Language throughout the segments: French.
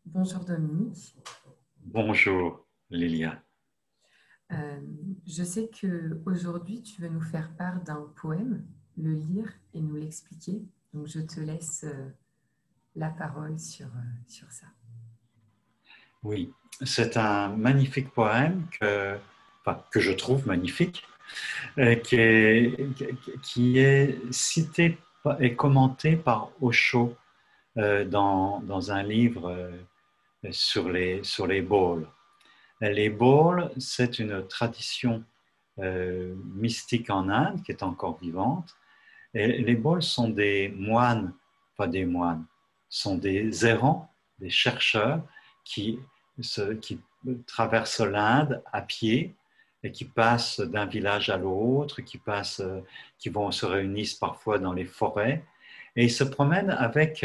Bonjour Dominique. Bonjour Lilia. Euh, je sais que aujourd'hui tu veux nous faire part d'un poème, le lire et nous l'expliquer. Donc je te laisse la parole sur ça. Oui, c'est un magnifique poème que je trouve magnifique, qui est cité et commenté par Osho dans un livre sur les Bauls. Les Bauls, c'est une tradition mystique en Inde qui est encore vivante. Et les Bauls sont des moines, pas des moines, sont des errants, des chercheurs qui, qui traversent l'Inde à pied et qui passent d'un village à l'autre, qui vont se réunissent parfois dans les forêts et ils se promènent avec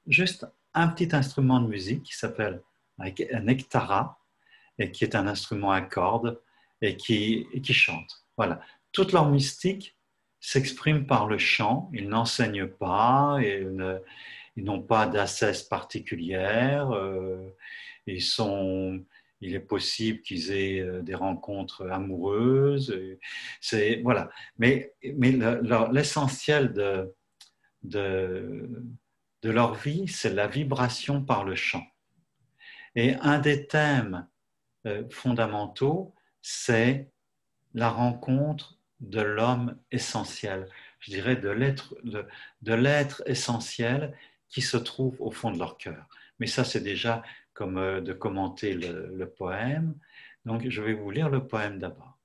juste un petit instrument de musique qui s'appelle un ektara et qui est un instrument à cordes et qui chante. Voilà. Toute leur mystique s'exprime par le chant. Ils n'enseignent pas, ils n'ont pas d'assesse particulière. Ils sont, il est possible qu'ils aient des rencontres amoureuses. C'est, voilà. Mais l'essentiel de, de leur vie, c'est la vibration par le chant. Et un des thèmes fondamentaux, c'est la rencontre de l'homme essentiel, je dirais de l'être essentiel qui se trouve au fond de leur cœur. Mais ça, c'est déjà comme de commenter le poème. Donc, je vais vous lire le poème d'abord.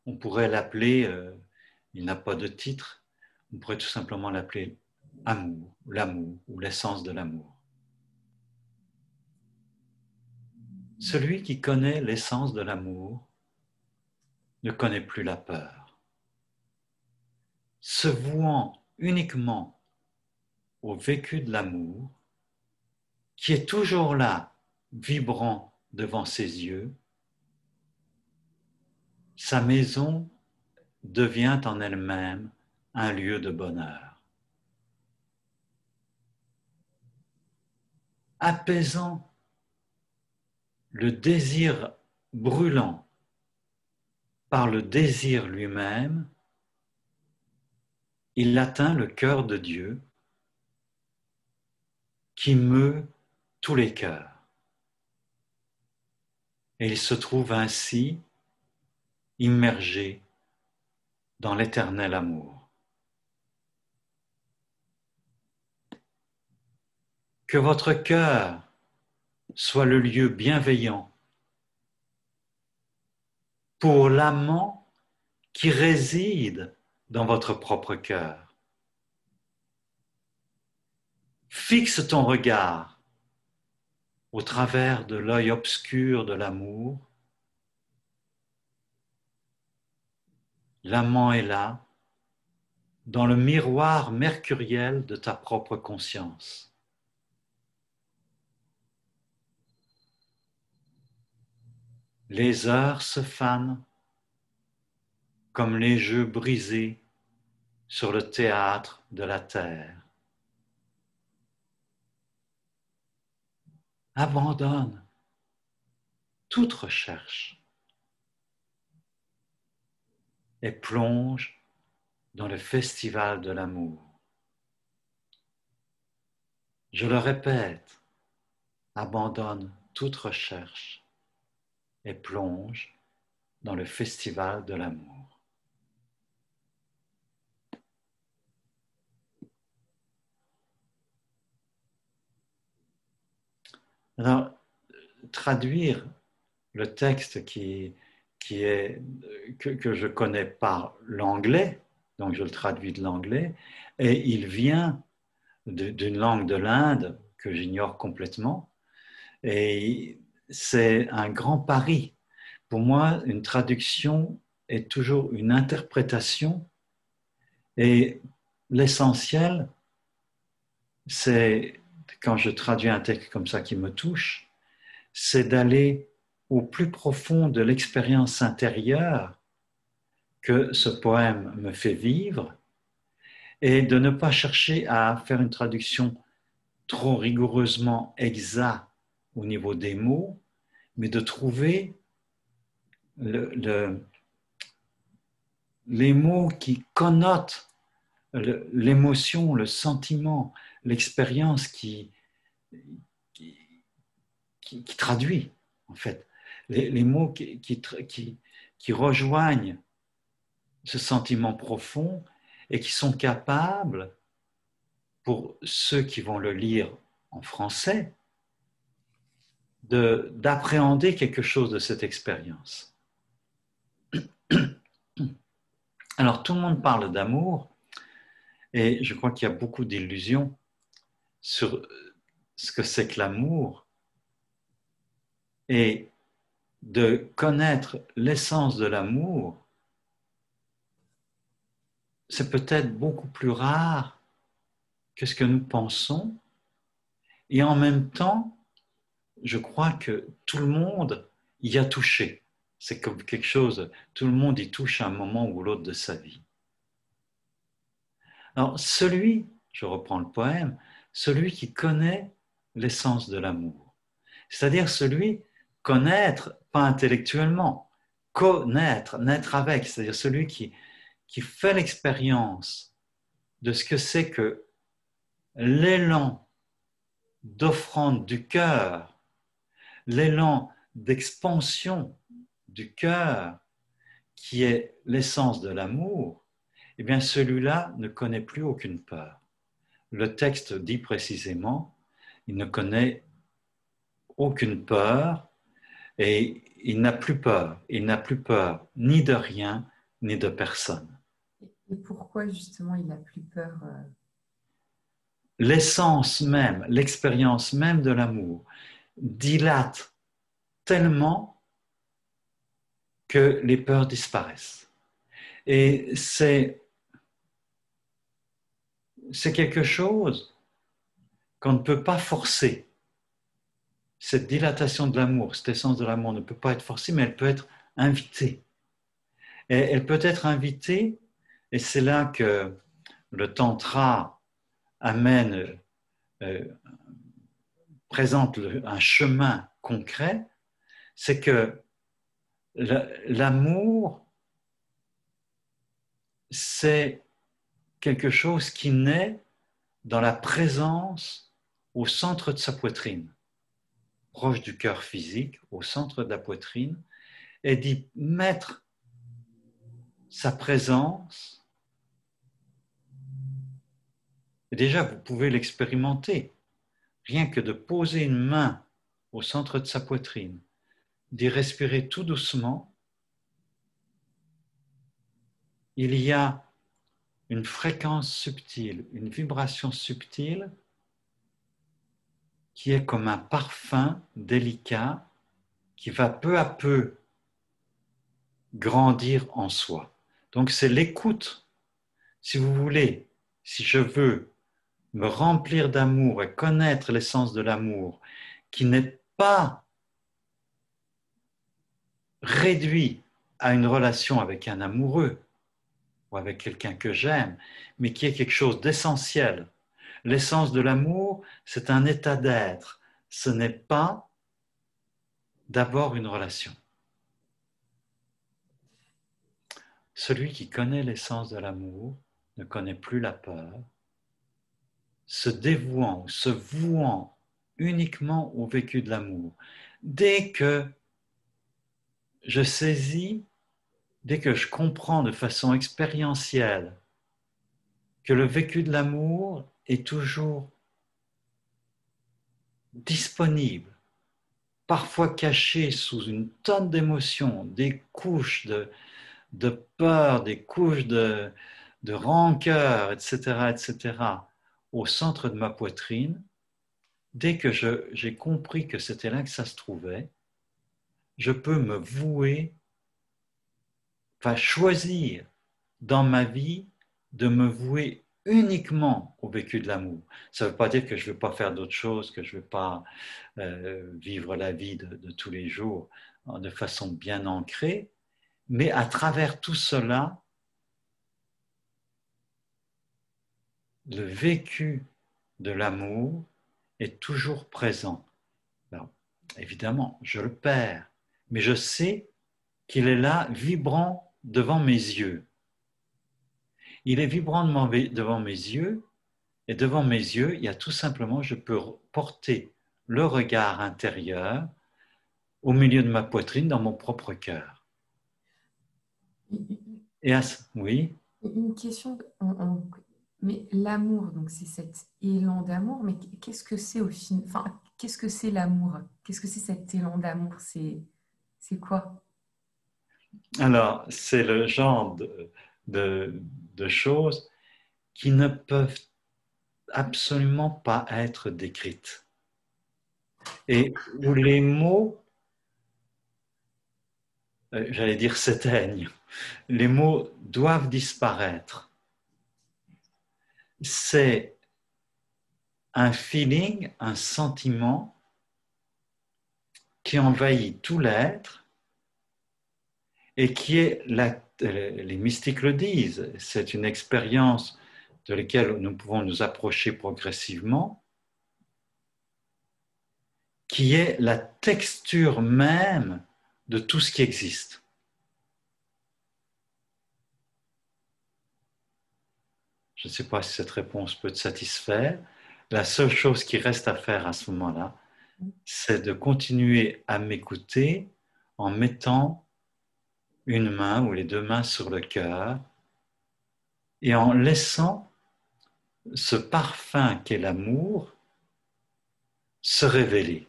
On pourrait l'appeler, il n'a pas de titre, on pourrait tout simplement l'appeler amour, l'amour ou l'essence de l'amour. Celui qui connaît l'essence de l'amour ne connaît plus la peur. Se vouant uniquement au vécu de l'amour, qui est toujours là, vibrant devant ses yeux, sa maison devient en elle-même un lieu de bonheur. Apaisant le désir brûlant par le désir lui-même, il atteint le cœur de Dieu qui meut tous les cœurs. Et il se trouve ainsi immergé dans l'éternel amour. Que votre cœur soit le lieu bienveillant pour l'amant qui réside dans votre propre cœur. Fixe ton regard au travers de l'œil obscur de l'amour. L'amant est là, dans le miroir mercuriel de ta propre conscience. Les heures se fanent comme les jeux brisés sur le théâtre de la terre. Abandonne toute recherche et plonge dans le festival de l'amour. Je le répète, abandonne toute recherche et plonge dans le festival de l'amour. Alors, traduire le texte que je connais par l'anglais, donc je le traduis de l'anglais, et il vient d'une langue de l'Inde que j'ignore complètement, et c'est un grand pari. Pour moi, une traduction est toujours une interprétation, et l'essentiel, c'est, quand je traduis un texte comme ça qui me touche, c'est d'aller au plus profond de l'expérience intérieure que ce poème me fait vivre et de ne pas chercher à faire une traduction trop rigoureusement exact au niveau des mots, mais de trouver les mots qui connotent l'émotion, le sentiment, l'expérience qui traduit, en fait. Les mots qui rejoignent ce sentiment profond et qui sont capables, pour ceux qui vont le lire en français, d'appréhender quelque chose de cette expérience. Alors, tout le monde parle d'amour, et je crois qu'il y a beaucoup d'illusions sur ce que c'est que l'amour, et de connaître l'essence de l'amour, c'est peut-être beaucoup plus rare que ce que nous pensons, et en même temps, je crois que tout le monde y a touché. C'est comme quelque chose, tout le monde y touche à un moment ou l'autre de sa vie. Alors, je reprends le poème, celui qui connaît l'essence de l'amour, c'est-à-dire connaître, pas intellectuellement, connaître, naître avec, c'est-à-dire celui qui fait l'expérience de ce que c'est que l'élan d'offrande du cœur, l'élan d'expansion du cœur, qui est l'essence de l'amour, eh bien celui-là ne connaît plus aucune peur. Le texte dit précisément, il ne connaît aucune peur et il n'a plus peur. Il n'a plus peur ni de rien, ni de personne. Et pourquoi justement il n'a plus peur L'essence même, l'expérience même de l'amour dilate tellement que les peurs disparaissent. Et c'est quelque chose qu'on ne peut pas forcer. Cette dilatation de l'amour, cette essence de l'amour ne peut pas être forcée, mais elle peut être invitée. Et elle peut être invitée, et c'est là que le tantra présente un chemin concret, c'est que l'amour, c'est quelque chose qui naît dans la présence au centre de sa poitrine, proche du cœur physique, au centre de la poitrine, et d'y mettre sa présence. Et déjà, vous pouvez l'expérimenter, rien que de poser une main au centre de sa poitrine, d'y respirer tout doucement. Il y a une fréquence subtile, une vibration subtile qui est comme un parfum délicat qui va peu à peu grandir en soi. Donc c'est l'écoute. Si vous voulez, si je veux me remplir d'amour et connaître l'essence de l'amour, qui n'est pas réduit à une relation avec un amoureux ou avec quelqu'un que j'aime, mais qui est quelque chose d'essentiel. L'essence de l'amour, c'est un état d'être. Ce n'est pas d'abord une relation. Celui qui connaît l'essence de l'amour ne connaît plus la peur, se dévouant ou se vouant uniquement au vécu de l'amour. Dès que je saisis, dès que je comprends de façon expérientielle que le vécu de l'amour est toujours disponible, parfois caché sous une tonne d'émotions, des couches de peur, des couches de rancœur, etc., etc., au centre de ma poitrine, dès que j'ai compris que c'était là que ça se trouvait, je peux me vouer, enfin choisir dans ma vie de me vouer uniquement au vécu de l'amour. Ça ne veut pas dire que je ne veux pas faire d'autres choses, que je ne veux pas vivre la vie de tous les jours de façon bien ancrée, mais à travers tout cela, le vécu de l'amour est toujours présent. Alors, évidemment, je le perds, mais je sais qu'il est là, vibrant devant mes yeux. Il est vibrant devant mes yeux, et devant mes yeux, il y a tout simplement, je peux porter le regard intérieur au milieu de ma poitrine, dans mon propre cœur. Et oui. Une question, mais l'amour, donc c'est cet élan d'amour, mais qu'est-ce que c'est au final? Enfin, qu'est-ce que c'est l'amour? Qu'est-ce que c'est cet élan d'amour? C'est quoi? Alors, c'est le genre de choses qui ne peuvent absolument pas être décrites. Et où les mots, j'allais dire s'éteignent, les mots doivent disparaître. C'est un feeling, un sentiment qui envahit tout l'être et qui est, les mystiques le disent, c'est une expérience de laquelle nous pouvons nous approcher progressivement, qui est la texture même de tout ce qui existe. Je ne sais pas si cette réponse peut te satisfaire. La seule chose qui reste à faire à ce moment-là, c'est de continuer à m'écouter en mettant une main ou les deux mains sur le cœur et en laissant ce parfum qu'est l'amour se révéler.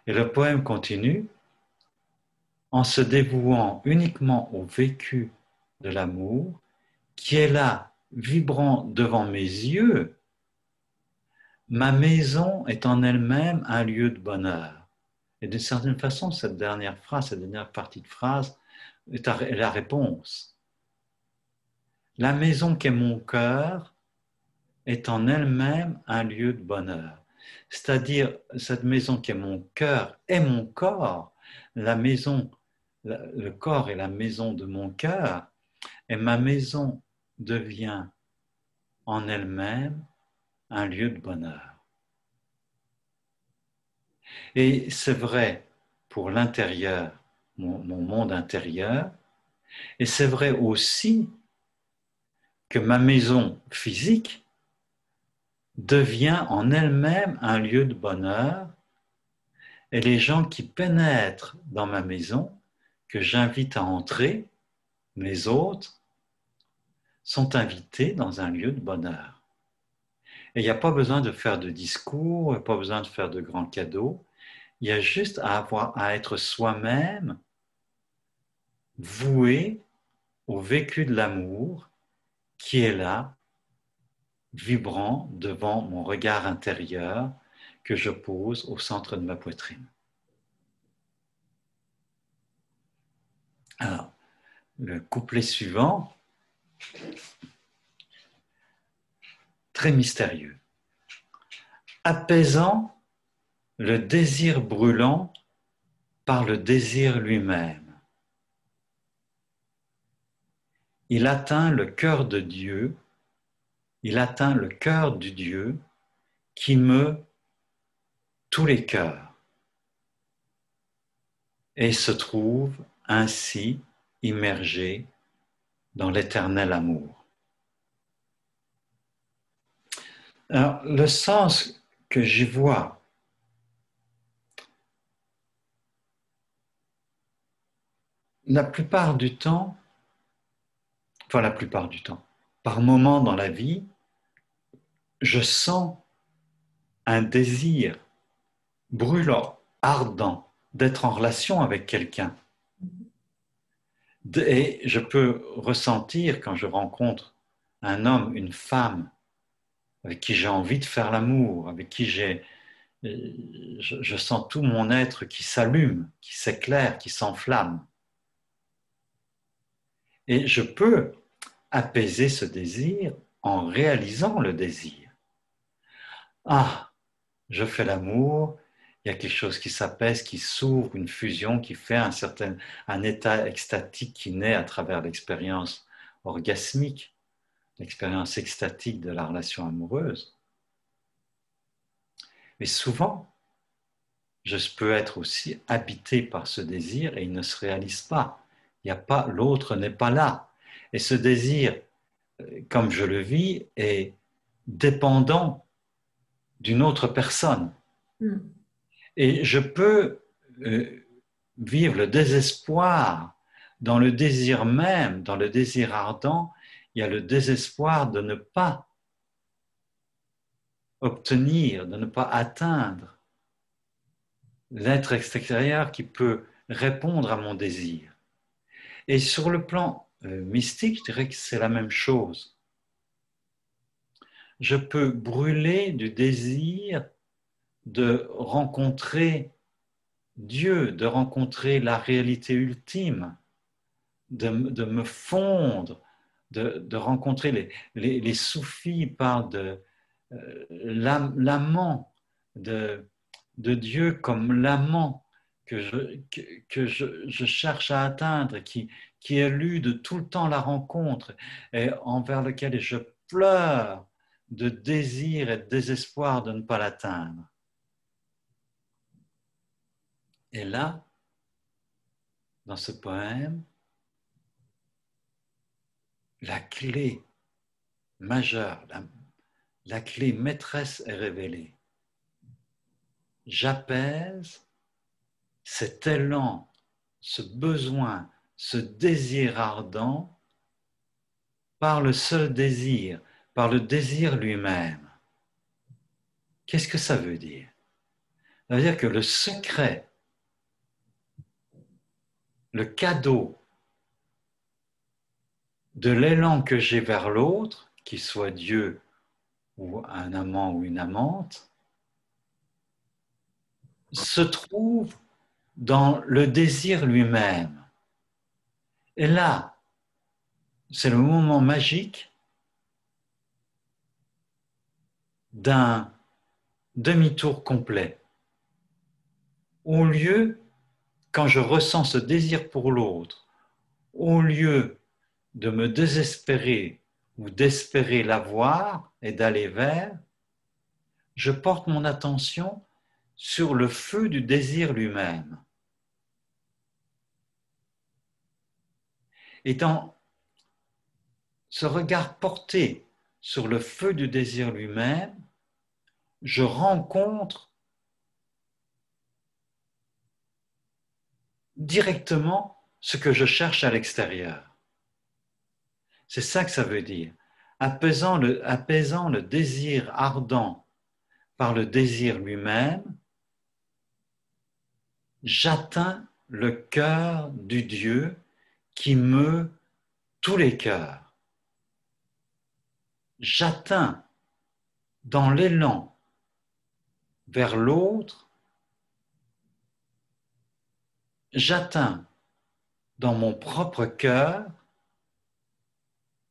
Et le poème continue en se dévouant uniquement au vécu de l'amour qui est là, vibrant devant mes yeux. Ma maison est en elle-même un lieu de bonheur. Et d'une certaine façon, cette dernière phrase, cette dernière partie de phrase est la réponse. La maison qu'est mon cœur est en elle-même un lieu de bonheur. C'est-à-dire, cette maison qui est mon cœur et mon corps, la maison, le corps est la maison de mon cœur, et ma maison devient en elle-même un lieu de bonheur. Et c'est vrai pour l'intérieur, mon monde intérieur, et c'est vrai aussi que ma maison physique devient en elle-même un lieu de bonheur, et les gens qui pénètrent dans ma maison, que j'invite à entrer, mes hôtes, sont invités dans un lieu de bonheur. Et il n'y a pas besoin de faire de discours, il n'y a pas besoin de faire de grands cadeaux, il y a juste à être soi-même voué au vécu de l'amour qui est là, vibrant devant mon regard intérieur que je pose au centre de ma poitrine. Alors, le couplet suivant, très mystérieux. Apaisant le désir brûlant par le désir lui-même. Il atteint le cœur de Dieu, il atteint le cœur du Dieu qui meut tous les cœurs et se trouve ainsi immergé dans l'éternel amour. Alors, le sens que j'y vois, la plupart du temps, par moments dans la vie, je sens un désir brûlant, ardent, d'être en relation avec quelqu'un. Et je peux ressentir quand je rencontre un homme, une femme, avec qui j'ai envie de faire l'amour, avec qui je sens tout mon être qui s'allume, qui s'éclaire, qui s'enflamme. Et je peux apaiser ce désir en réalisant le désir. Ah, je fais l'amour, il y a quelque chose qui s'apaise, qui s'ouvre, une fusion qui fait un état extatique qui naît à travers l'expérience orgasmique, l'expérience extatique de la relation amoureuse. Mais souvent, je peux être aussi habité par ce désir et il ne se réalise pas. Il n'y a pas, l'autre n'est pas là. Et ce désir, comme je le vis, est dépendant d'une autre personne. Mm. Et je peux vivre le désespoir dans le désir même, dans le désir ardent, il y a le désespoir de ne pas obtenir, de ne pas atteindre l'être extérieur qui peut répondre à mon désir. Et sur le plan mystique, je dirais que c'est la même chose. Je peux brûler du désir de rencontrer Dieu, de rencontrer la réalité ultime, de me fondre, de rencontrer les soufis parlent de l'amant de Dieu comme l'amant que je cherche à atteindre, qui élude tout le temps la rencontre et envers lequel je pleure de désir et de désespoir de ne pas l'atteindre. Et là, dans ce poème, la clé majeure, la clé maîtresse est révélée. J'apaise cet élan, ce besoin, ce désir ardent par le seul désir, par le désir lui-même. Qu'est-ce que ça veut dire? Ça veut dire que le secret, le cadeau de l'élan que j'ai vers l'autre, qu'il soit Dieu ou un amant ou une amante, se trouve dans le désir lui-même. Et là, c'est le moment magique d'un demi-tour complet. Au lieu, quand je ressens ce désir pour l'autre, au lieu de me désespérer ou d'espérer l'avoir et d'aller vers, je porte mon attention sur le feu du désir lui-même. Et dans ce regard porté sur le feu du désir lui-même, je rencontre directement ce que je cherche à l'extérieur. C'est ça que ça veut dire. Apaisant le désir ardent par le désir lui-même, j'atteins le cœur du Dieu qui meut tous les cœurs. J'atteins dans l'élan vers l'autre, j'atteins dans mon propre cœur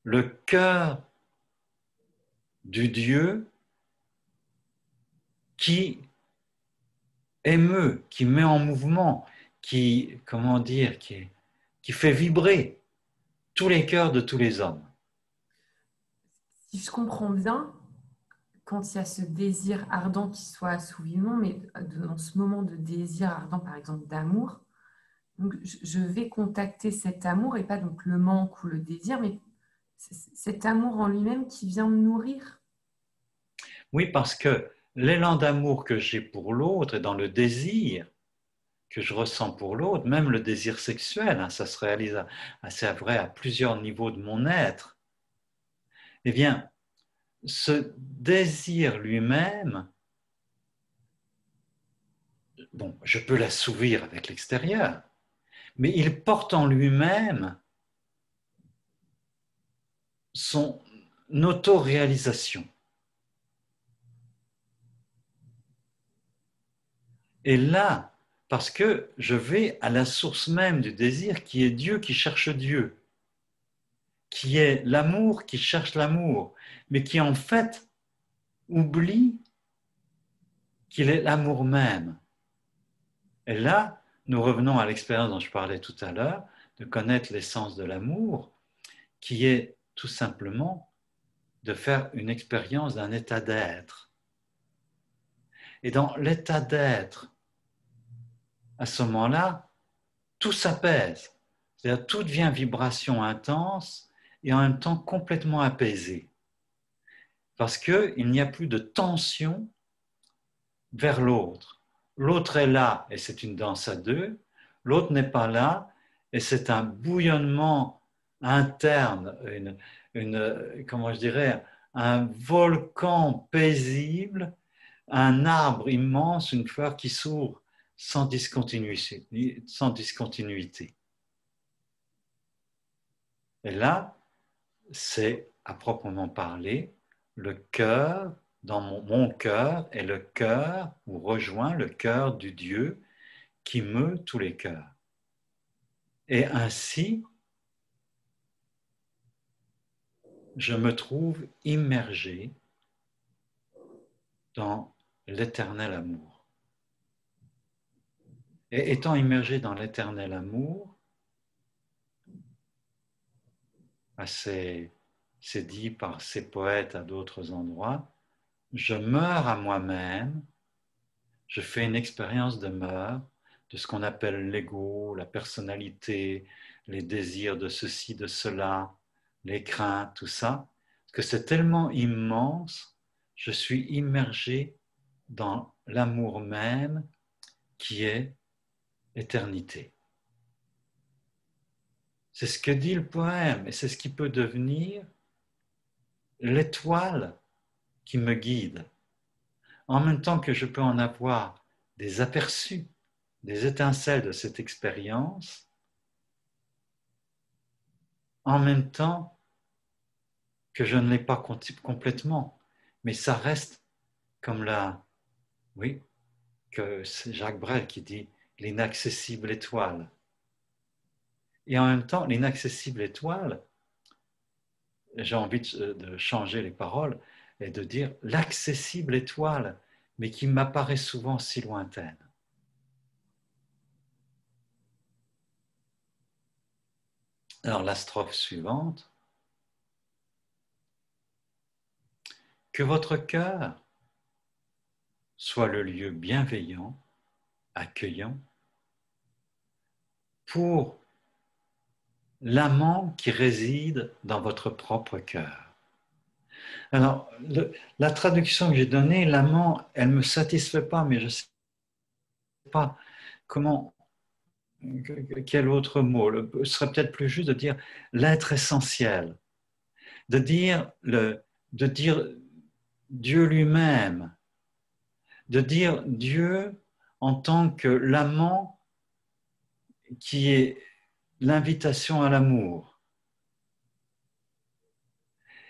le cœur du Dieu qui émeut, qui met en mouvement, qui fait vibrer tous les cœurs de tous les hommes. Si je comprends bien, quand il y a ce désir ardent qui soit assouvi, non, mais dans ce moment de désir ardent, par exemple d'amour, donc je vais contacter cet amour et pas donc le manque ou le désir, mais cet amour en lui-même qui vient me nourrir. Oui, parce que l'élan d'amour que j'ai pour l'autre et dans le désir que je ressens pour l'autre, même le désir sexuel, hein, ça se réalise assez vrai à plusieurs niveaux de mon être, eh bien, ce désir lui-même, bon, je peux l'assouvir avec l'extérieur, mais il porte en lui-même son autoréalisation. Et là, parce que je vais à la source même du désir qui est Dieu qui cherche Dieu, qui est l'amour qui cherche l'amour, mais qui en fait oublie qu'il est l'amour même. Et là, nous revenons à l'expérience dont je parlais tout à l'heure, de connaître l'essence de l'amour, qui est tout simplement de faire une expérience d'un état d'être. Et dans l'état d'être, à ce moment-là, tout s'apaise. C'est-à-dire tout devient vibration intense et en même temps complètement apaisé. Parce qu'il n'y a plus de tension vers l'autre. L'autre est là et c'est une danse à deux. L'autre n'est pas là et c'est un bouillonnement interne, comment je dirais, un volcan paisible, un arbre immense, une fleur qui s'ouvre sans discontinuité. Et là, c'est à proprement parler le cœur, dans mon cœur est le cœur, ou rejoint le cœur du Dieu qui meut tous les cœurs. Et ainsi, je me trouve immergé dans l'éternel amour. Et étant immergé dans l'éternel amour, c'est dit par ces poètes à d'autres endroits, je meurs à moi-même, je fais une expérience de mort, de ce qu'on appelle l'ego, la personnalité, les désirs de ceci, de cela, les craintes, tout ça, parce que c'est tellement immense, je suis immergé dans l'amour même qui est éternité. C'est ce que dit le poème et c'est ce qui peut devenir l'étoile qui me guide. En même temps que je peux en avoir des aperçus, des étincelles de cette expérience, en même temps que je ne l'ai pas complètement, mais ça reste comme que c'est Jacques Brel qui dit l'inaccessible étoile. Et en même temps, l'inaccessible étoile, j'ai envie de changer les paroles et de dire l'accessible étoile, mais qui m'apparaît souvent si lointaine. Alors la strophe suivante, que votre cœur soit le lieu bienveillant, accueillant, pour l'amant qui réside dans votre propre cœur. Alors, la traduction que j'ai donnée, l'amant, elle ne me satisfait pas, mais je ne sais pas quel autre mot. Ce serait peut-être plus juste de dire l'être essentiel, de dire Dieu lui-même, de dire Dieu en tant que l'amant qui est l'invitation à l'amour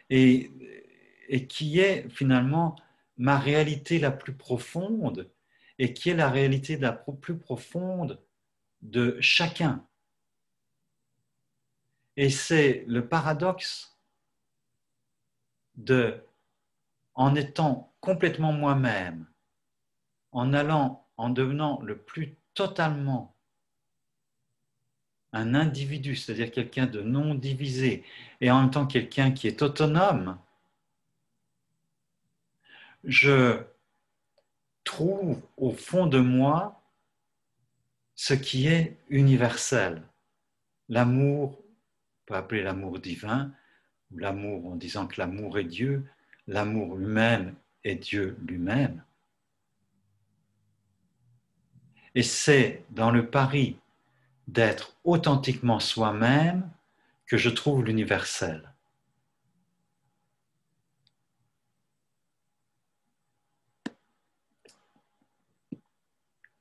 et qui est finalement ma réalité la plus profonde et qui est la réalité la plus profonde de chacun. Et c'est le paradoxe en étant complètement moi-même, en devenant le plus totalement un individu, c'est-à-dire quelqu'un de non divisé, et en même temps quelqu'un qui est autonome, je trouve au fond de moi ce qui est universel. L'amour, on peut appeler l'amour divin, ou l'amour en disant que l'amour est Dieu, l'amour lui-même est Dieu lui-même. Et c'est dans le pari d'être authentiquement soi-même que je trouve l'universel.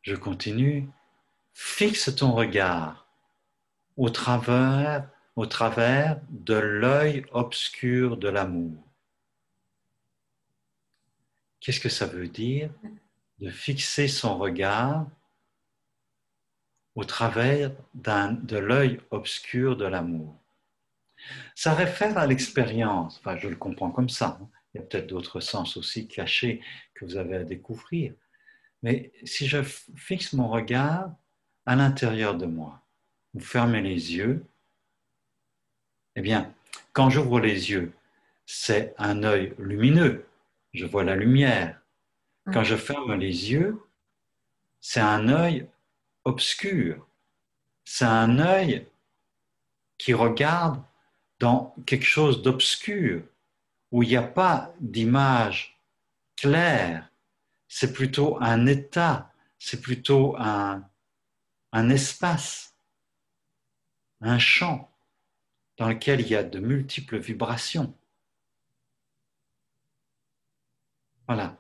Je continue. Fixe ton regard au travers de l'œil obscur de l'amour. Qu'est-ce que ça veut dire de fixer son regard au travers de l'œil obscur de l'amour? Ça réfère à l'expérience, enfin je le comprends comme ça, il y a peut-être d'autres sens aussi cachés que vous avez à découvrir, mais si je fixe mon regard à l'intérieur de moi, vous fermez les yeux, eh bien, quand j'ouvre les yeux, c'est un œil lumineux, je vois la lumière, Quand je ferme les yeux, c'est un œil obscur. C'est un œil qui regarde dans quelque chose d'obscur, où il n'y a pas d'image claire. C'est plutôt un état, c'est plutôt un espace, un champ dans lequel il y a de multiples vibrations. Voilà.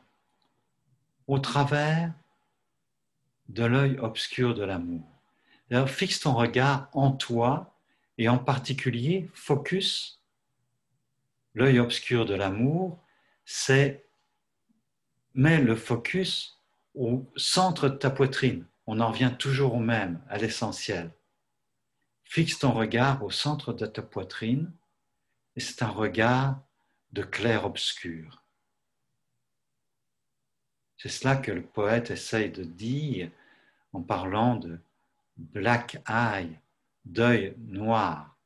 Au travers de l'œil obscur de l'amour. Alors, fixe ton regard en toi et en particulier, focus. L'œil obscur de l'amour, c'est mets le focus au centre de ta poitrine. On en revient toujours au même, à l'essentiel. Fixe ton regard au centre de ta poitrine et c'est un regard de clair-obscur. C'est cela que le poète essaye de dire en parlant de black eye, d'œil noir,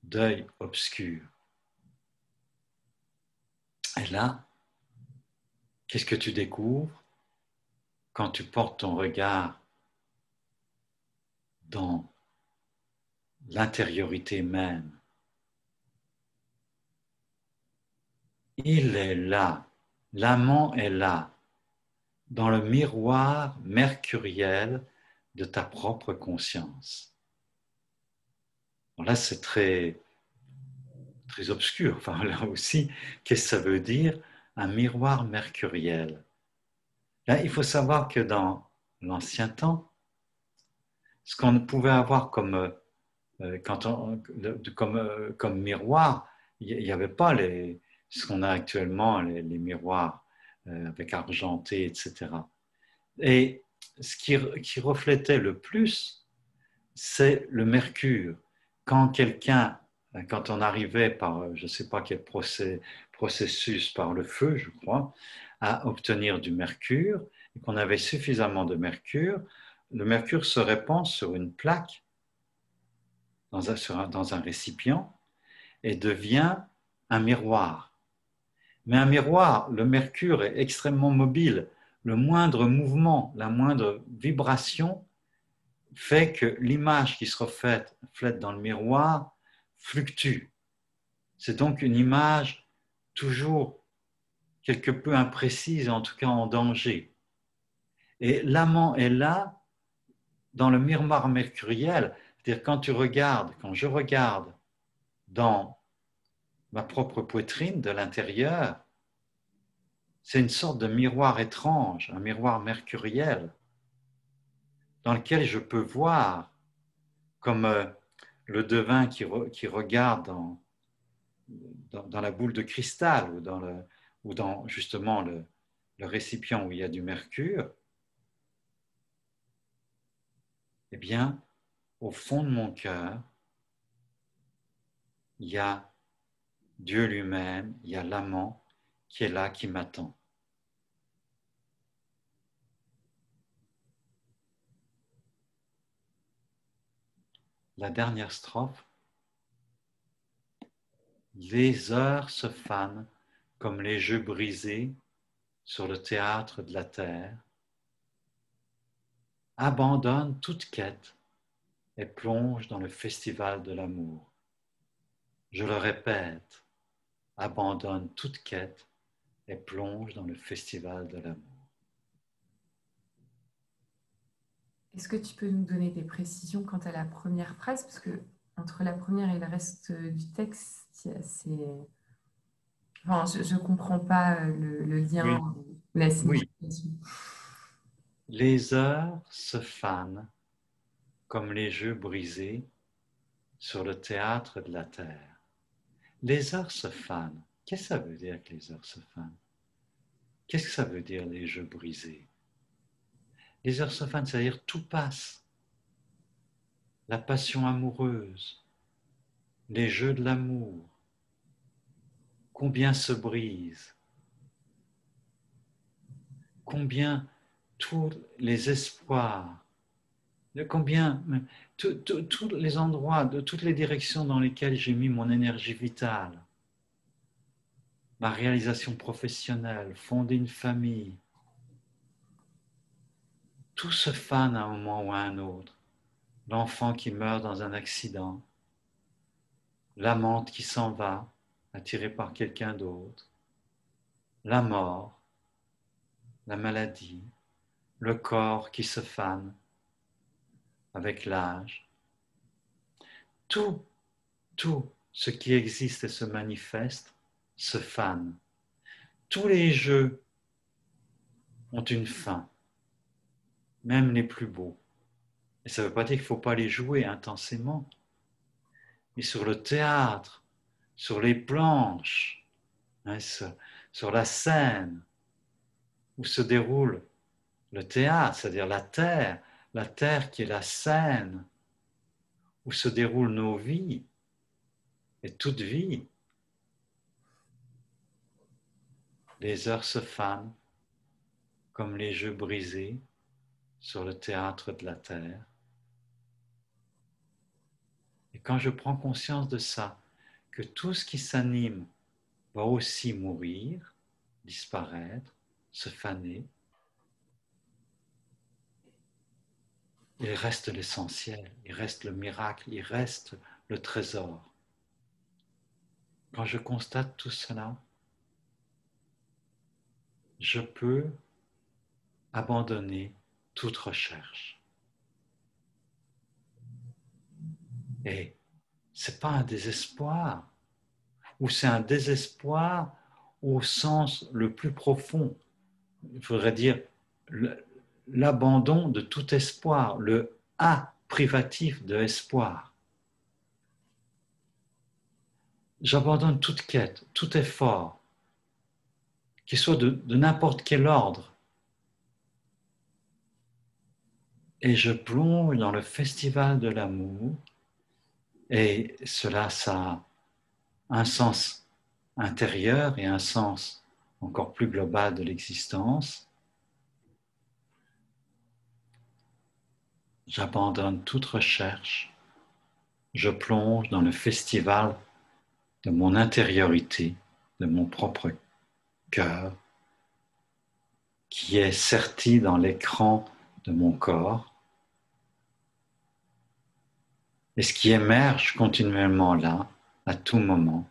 d'œil obscur. Et là, qu'est-ce que tu découvres quand tu portes ton regard dans l'intériorité même? Il est là, l'amant est là, dans le miroir mercuriel de ta propre conscience. Bon, là, c'est très, très obscur. Enfin, là aussi, qu'est-ce que ça veut dire, un miroir mercuriel? Là, il faut savoir que dans l'ancien temps, ce qu'on pouvait avoir comme, comme miroir, il n'y avait pas ce qu'on a actuellement, les miroirs avec argenté, etc. Et ce qui reflétait le plus, c'est le mercure. Quand on arrivait par, je ne sais pas quel processus, par le feu, je crois, à obtenir du mercure, et qu'on avait suffisamment de mercure, le mercure se répand sur une plaque, dans un récipient, et devient un miroir. Mais un miroir, le mercure est extrêmement mobile. Le moindre mouvement, la moindre vibration fait que l'image qui se reflète dans le miroir fluctue. C'est donc une image toujours quelque peu imprécise, en tout cas en danger. Et l'amant est là dans le miroir mercuriel, c'est-à-dire quand je regarde dans ma propre poitrine de l'intérieur, c'est une sorte de miroir étrange, un miroir mercuriel, dans lequel je peux voir, comme le devin qui regarde dans la boule de cristal ou dans justement le récipient où il y a du mercure, eh bien, au fond de mon cœur, il y a Dieu lui-même, il y a l'amant qui est là, qui m'attend. La dernière strophe. Les heures se fanent comme les jeux brisés sur le théâtre de la terre. Abandonne toute quête et plonge dans le festival de l'amour. Je le répète, abandonne toute quête et plonge dans le festival de l'amour. Est-ce que tu peux nous donner des précisions quant à la première phrase? Parce que entre la première et le reste du texte, enfin, je ne comprends pas le lien, Oui, la oui. signification. Les heures se fanent comme les jeux brisés sur le théâtre de la terre. Les heures se fanent. Qu'est-ce que ça veut dire que les heures se fanent? Qu'est-ce que ça veut dire les jeux brisés? Les heures se fanent, c'est-à-dire tout passe. La passion amoureuse, les jeux de l'amour, combien se brisent, combien tous les espoirs, combien tous les endroits, de toutes les directions dans lesquelles j'ai mis mon énergie vitale, ma réalisation professionnelle, fonder une famille, tout se fane à un moment ou à un autre. L'enfant qui meurt dans un accident, l'amante qui s'en va, attirée par quelqu'un d'autre, la mort, la maladie, le corps qui se fane avec l'âge. Tout ce qui existe et se manifeste se fane. Tous les jeux ont une fin, même les plus beaux. Et ça ne veut pas dire qu'il ne faut pas les jouer intensément. Mais sur le théâtre, sur les planches, hein, sur la scène où se déroule le théâtre, c'est-à-dire la terre qui est la scène où se déroulent nos vies et toute vie. Les heures se fanent comme les jeux brisés sur le théâtre de la terre. Et quand je prends conscience de ça, que tout ce qui s'anime va aussi mourir, disparaître, se faner, il reste l'essentiel, il reste le miracle, il reste le trésor. Quand je constate tout cela, je peux abandonner toute recherche. Et ce n'est pas un désespoir, ou c'est un désespoir au sens le plus profond. Il faudrait dire l'abandon de tout espoir, le A privatif de espoir. J'abandonne toute quête, tout effort, qu'il soit de n'importe quel ordre. Et je plonge dans le festival de l'amour, et cela, ça a un sens intérieur et un sens encore plus global de l'existence. J'abandonne toute recherche, je plonge dans le festival de mon intériorité, de mon propre cœur, qui est serti dans l'écran de mon corps. Et ce qui émerge continuellement là, à tout moment,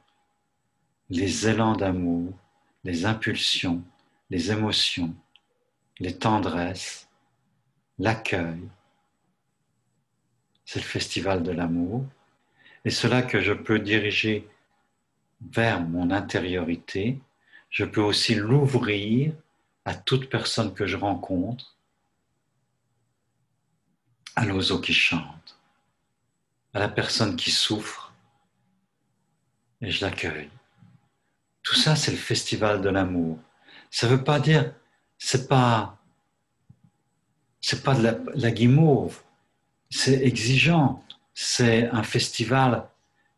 les élans d'amour, les impulsions, les émotions, les tendresses, l'accueil, c'est le festival de l'amour. Et cela que je peux diriger vers mon intériorité, je peux aussi l'ouvrir à toute personne que je rencontre, à l'oiseau qui chante, à la personne qui souffre, et je l'accueille. Tout ça, c'est le festival de l'amour. Ça ne veut pas dire, c'est pas de la guimauve, c'est exigeant, c'est un festival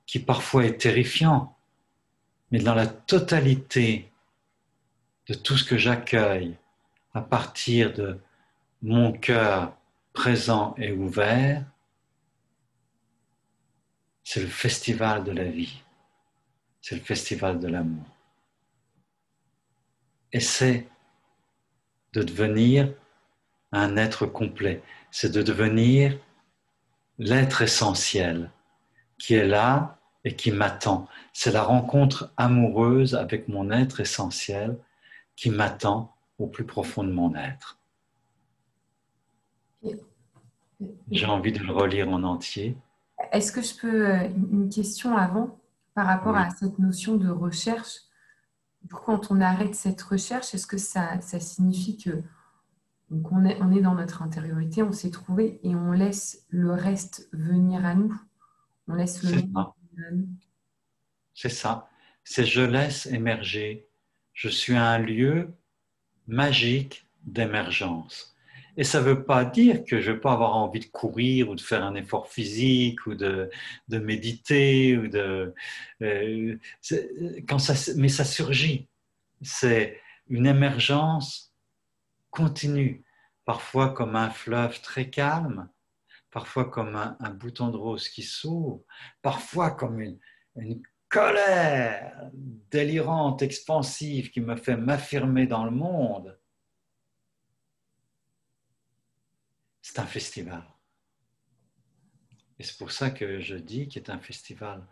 qui parfois est terrifiant, mais dans la totalité de tout ce que j'accueille à partir de mon cœur présent et ouvert, c'est le festival de la vie, c'est le festival de l'amour. Essaie de devenir un être complet, c'est de devenir l'être essentiel qui est là et qui m'attend. C'est la rencontre amoureuse avec mon être essentiel qui m'attend au plus profond de mon être. J'ai envie de le relire en entier. Est-ce que je peux, une question avant, par rapport Oui. à cette notion de recherche? Quand on arrête cette recherche, est-ce que ça signifie que donc on est dans notre intériorité, on s'est trouvé et on laisse le reste venir à nous? On laisse le monde venir à nous? C'est ça. C'est je laisse émerger. Je suis un lieu magique d'émergence. Et ça ne veut pas dire que je ne vais pas avoir envie de courir ou de faire un effort physique ou de méditer ou mais ça surgit. C'est une émergence continue, parfois comme un fleuve très calme, parfois comme un bouton de rose qui s'ouvre, parfois comme une colère délirante, expansive qui me fait m'affirmer dans le monde. C'est un festival. Et c'est pour ça que je dis qu'il est un festival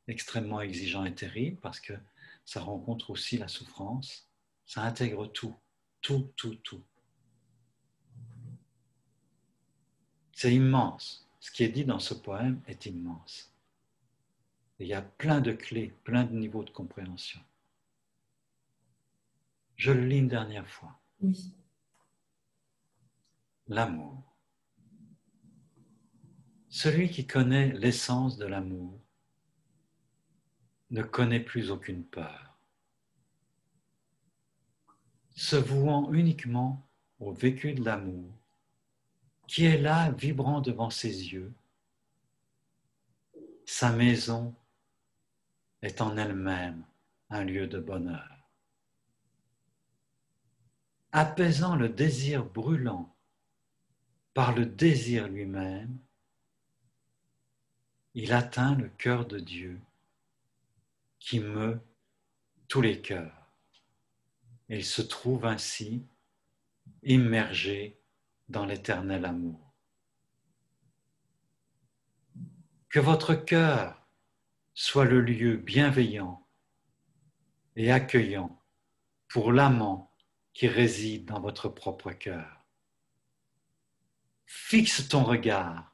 extrêmement exigeant et terrible, parce que ça rencontre aussi la souffrance, ça intègre tout, tout, tout, tout. C'est immense. Ce qui est dit dans ce poème est immense. Et il y a plein de clés, plein de niveaux de compréhension. Je le lis une dernière fois. Oui. L'amour. Celui qui connaît l'essence de l'amour ne connaît plus aucune peur. Se vouant uniquement au vécu de l'amour, qui est là, vibrant devant ses yeux, sa maison est en elle-même un lieu de bonheur. Apaisant le désir brûlant par le désir lui-même, il atteint le cœur de Dieu qui meut tous les cœurs. Et il se trouve ainsi immergé dans l'éternel amour. Que votre cœur soit le lieu bienveillant et accueillant pour l'amant qui réside dans votre propre cœur. Fixe ton regard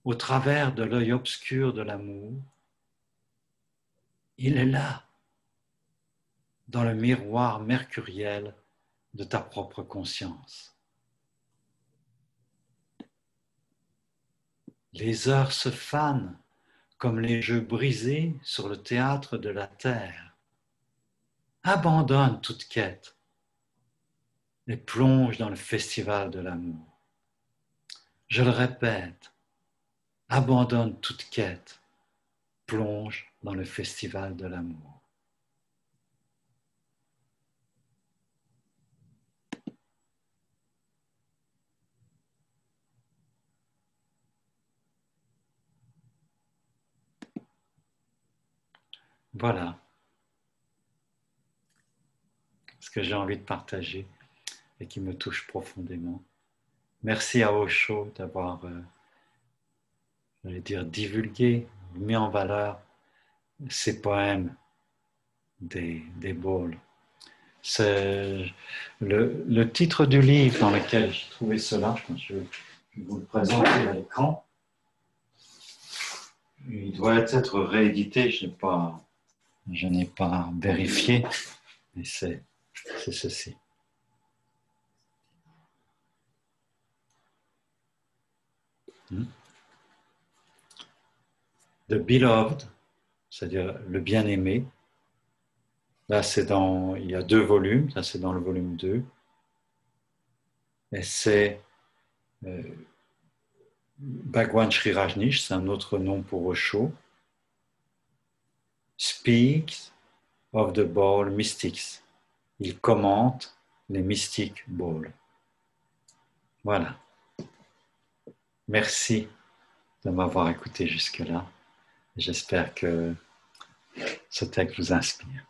au travers de l'œil obscur de l'amour. Il est là, dans le miroir mercuriel de ta propre conscience. Les heures se fanent comme les jeux brisés sur le théâtre de la terre. Abandonne toute quête et plonge dans le festival de l'amour. Je le répète, abandonne toute quête, plonge dans le festival de l'amour. Voilà ce que j'ai envie de partager et qui me touche profondément. Merci à Osho d'avoir, divulgué, mis en valeur ces poèmes des Bowles. C'est le titre du livre dans lequel j'ai trouvé cela. Je vais vous le présenter à l'écran. Il doit être réédité, je n'ai pas vérifié, mais c'est ceci. The Beloved, c'est-à-dire le bien-aimé. Là, il y a 2 volumes, là c'est dans le volume 2. Et c'est Bhagwan Sri Rajneesh, c'est un autre nom pour Osho. Speaks of the Bowl Mystics. Il commente les mystiques Bowls. Voilà. Merci de m'avoir écouté jusque-là. J'espère que ce texte vous inspire.